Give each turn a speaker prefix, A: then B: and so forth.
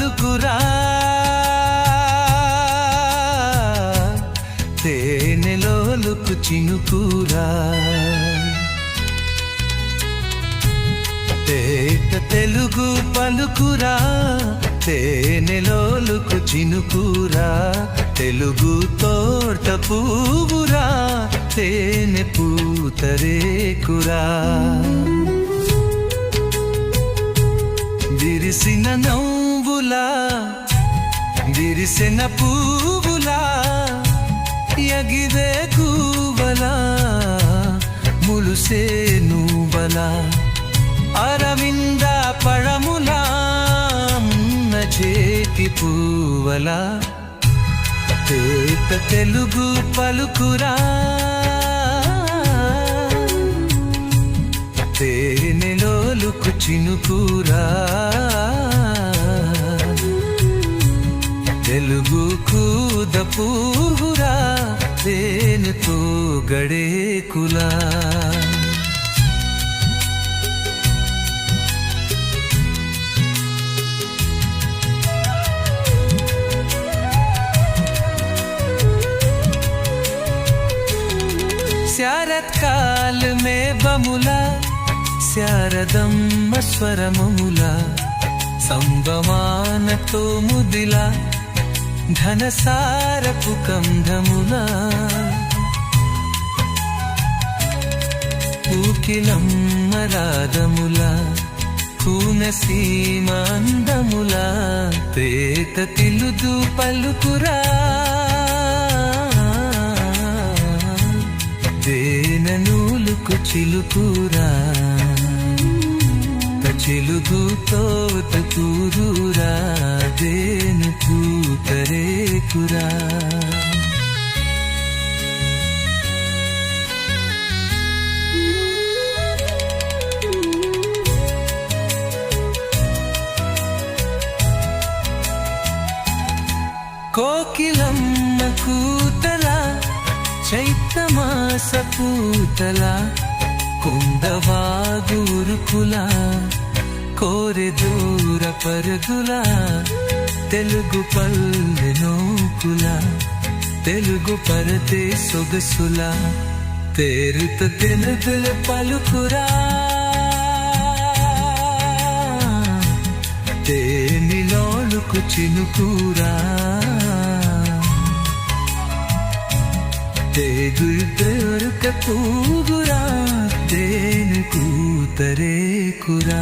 A: పలుకురా తేనెలోలుకు చినుకురా తేట తెలుగు పలుకురా తేనెలోలుకు చినుకురా తెలుగు తోట పువ్వురా తేనె పూతరేకురా విరిసిన నవ్వులా విరిసిన పువ్వులా ఎగిరే గువ్వలా ములుసే నువ్వలా అరవింద పഴములా చేతి పువ్వలా తేట తెలుగు పలుకురా తేనెలోలుకు చినుకురా తెలుగు కూద పువ్వురా తేనెతో గడేకులా శరత్కాల మే బములా శారదమ్మ స్వరమములా సంభవానతో ముదిలా ఘనసారపు కంధములా పూకిలమ్మ రాగములా కూనసీమ అందములా తేట తెలుగు పలుకురా తేనెలోలుకు చిలుకురా చిలుగు తోట కూరురా తేనె పూతరేకురా కోకిలమ్మ కూతలా చైత్రమాస పూతలా కుందవాగురుకులా కోరె దూర పరుగులా తెలుగు పల్లె నోకులా తెలుగు పరతే సొగసులా తేరుత తెలుగుల పలుకురా తేనెలోలుకు చినుకురా తేగురుక పూగురా తేనె కూతరేకురా